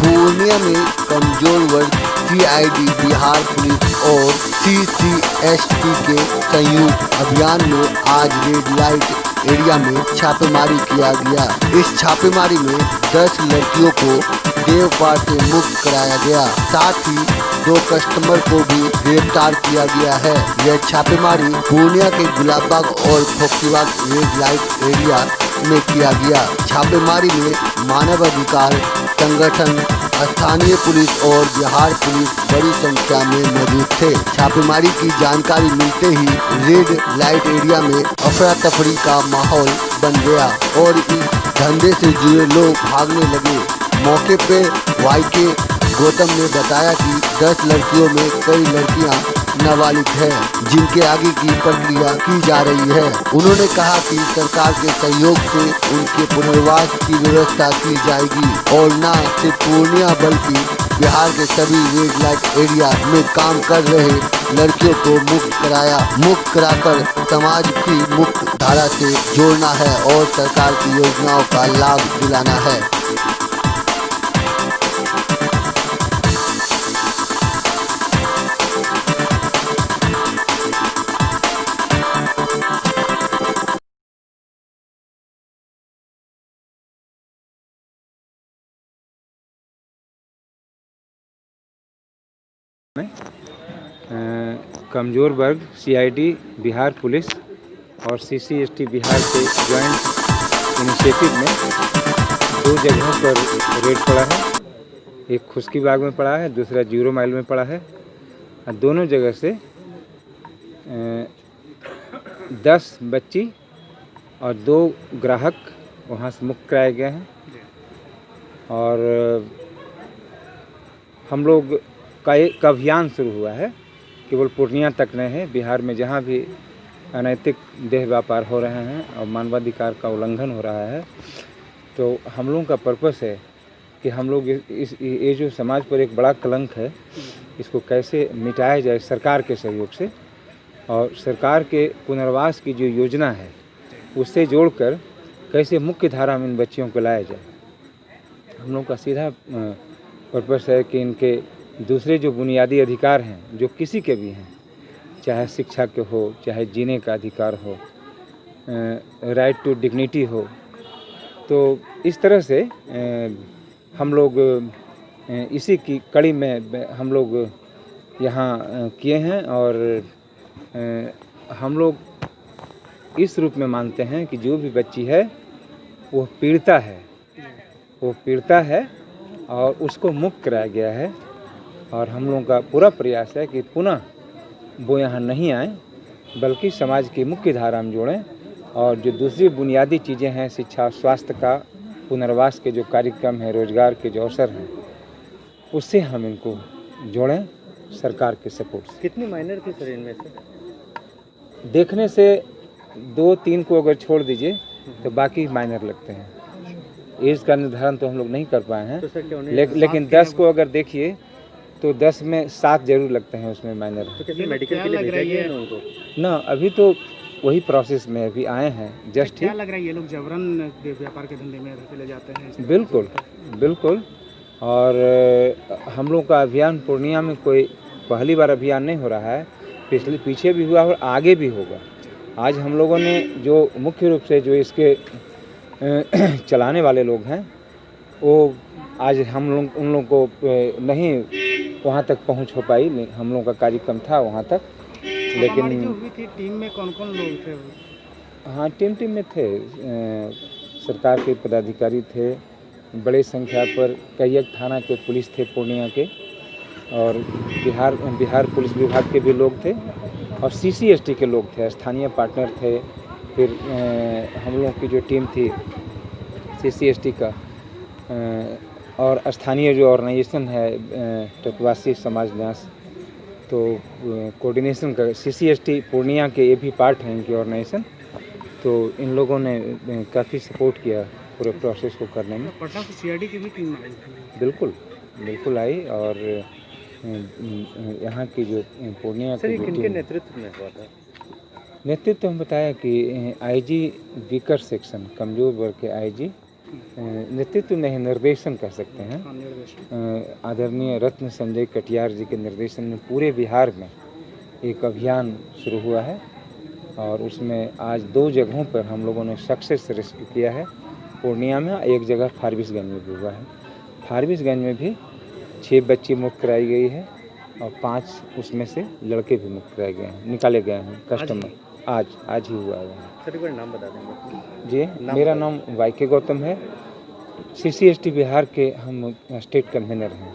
पूर्णिया में कमजोर वर्ग सीआईडी, बिहार पुलिस और सीसीएसटी के संयुक्त अभियान में आज रेड लाइट एरिया में छापेमारी किया गया। इस छापेमारी में 10 लड़कियों को देवपार से मुक्त कराया गया। साथ ही 2 कस्टमर को भी गिरफ्तार किया गया है। यह छापेमारी पूर्णिया के गुलाबबाग और खोखीबाग रेड लाइट एरिया में किया गया। छापेमारी में मानवाधिकार संगठन, स्थानीय पुलिस और बिहार पुलिस बड़ी संख्या में मौजूद थे। छापेमारी की जानकारी मिलते ही रेड लाइट एरिया में अफरा तफरी का माहौल बन गया और इस धंधे से जुड़े लोग भागने लगे। मौके पे वाईके गौतम ने बताया कि 10 लड़कियों में कई लड़कियां नाबालिग है, जिनके आगे की प्रक्रिया की जा रही है। उन्होंने कहा कि सरकार के सहयोग से उनके पुनर्वास की व्यवस्था की जाएगी और न सिर्फ पूर्णिया बल्कि बिहार के सभी रेड लाइट एरिया में काम कर रहे लड़कियों को मुक्त कराकर समाज की मुख्य धारा से जोड़ना है और सरकार की योजनाओं का लाभ दिलाना है। कमज़ोर वर्ग सीआईडी, बिहार पुलिस और सीसीएसटी बिहार के जॉइंट इनिशिएटिव में 2 जगहों पर रेड पड़ा है। एक खुशकीबाग में पड़ा है, दूसरा 0 माइल में पड़ा है। और दोनों जगह से 10 बच्ची और 2 ग्राहक वहाँ से मुक्त कराए गए हैं। और हम लोग का एक अभियान शुरू हुआ है, केवल पूर्णिया तक नहीं है, बिहार में जहाँ भी अनैतिक देह व्यापार हो रहे हैं और मानवाधिकार का उल्लंघन हो रहा है, तो हम लोगों का पर्पस है कि हम लोग ये जो समाज पर एक बड़ा कलंक है, इसको कैसे मिटाया जाए सरकार के सहयोग से, और सरकार के पुनर्वास की जो योजना है उससे जोड़कर कैसे मुख्य धारा में इन बच्चियों को लाया जाए। हम लोग का सीधा पर्पस है कि इनके दूसरे जो बुनियादी अधिकार हैं, जो किसी के भी हैं, चाहे शिक्षा के हो, चाहे जीने का अधिकार हो, राइट टू डिग्निटी हो, तो इस तरह से हम लोग इसी की कड़ी में हम लोग यहाँ किए हैं। और हम लोग इस रूप में मानते हैं कि जो भी बच्ची है वो पीड़िता है और उसको मुक्त कराया गया है। और हम लोगों का पूरा प्रयास है कि पुनः वो यहाँ नहीं आए, बल्कि समाज की मुख्य धारा में जोड़ें और जो दूसरी बुनियादी चीज़ें हैं, शिक्षा, स्वास्थ्य का, पुनर्वास के जो कार्यक्रम हैं, रोजगार के जो अवसर हैं, उससे हम इनको जोड़ें सरकार के सपोर्ट से। कितनी माइनर थी सर इनमें से? देखने से 2-3 को अगर छोड़ दीजिए तो बाकी माइनर लगते हैं। एज का निर्धारण तो हम लोग नहीं कर पाए हैं, तो लेकिन 10 को अगर देखिए तो 10 में 7 जरूर लगते हैं उसमें माइनर। तो किसी मेडिकल के लिए भेजा गया है उनको? ना, अभी तो वही प्रोसेस में अभी आए हैं जस्ट। क्या लग रहा है ये लोग जबरन व्यापार के धंधे में चले जाते हैं? बिल्कुल। और हम लोग का अभियान पूर्णिया में कोई पहली बार अभियान नहीं हो रहा है, पीछे भी हुआ और आगे भी होगा। आज हम लोगों ने जो मुख्य रूप से जो इसके चलाने वाले लोग हैं, वो आज हम लोग उन लोगों को नहीं वहाँ तक पहुँच हो पाई। हम लोगों का कार्यक्रम था वहाँ तक, लेकिन जो हुई थी टीम में कौन-कौन लोग थे? हाँ, टीम में थे, सरकार के पदाधिकारी थे, बड़े संख्या पर कई एक थाना के पुलिस थे पूर्णिया के, और बिहार पुलिस विभाग के भी लोग थे, और सीसीएसटी के लोग थे, स्थानीय पार्टनर थे। फिर हम लोगों की जो टीम थी सीसीएसटी का और स्थानीय जो ऑर्गेनाइजेशन है टकवासी समाज न्यास, तो कोऑर्डिनेशन का सीसीएसटी पूर्णिया के ये भी पार्ट हैं इनकी ऑर्गेनाइजेशन, तो इन लोगों ने काफ़ी सपोर्ट किया पूरे प्रोसेस को करने में। पटना से सीआईडी की भी टीम आई थी? बिल्कुल आई। और यहाँ की जो पूर्णिया की जो किनके नेतृत्व में हुआ था? नेतृत्व हम बताया कि आईजी वीकर सेक्शन, कमजोर वर्ग के आईजी नेतृत्व नहीं, निर्देशन कह सकते हैं। हाँ, निर्देश। आदरणीय रत्न संजय कटियार जी के निर्देशन में पूरे बिहार में एक अभियान शुरू हुआ है और उसमें आज 2 जगहों पर हम लोगों ने सक्सेस रेस्क्यू किया है। पूर्णिया में, एक जगह फारबिसगंज में भी हुआ है। फारबिसगंज में भी 6 बच्ची मुक्त कराई गई है और 5 उसमें से लड़के भी मुक्त कराए गए हैं, निकाले गए हैं कस्टमर। आज ही हुआ है। सर एक बार नाम बता देंगे। जी, मेरा नाम वाईके गौतम है। CCST बिहार के हम स्टेट कन्वीनर हैं।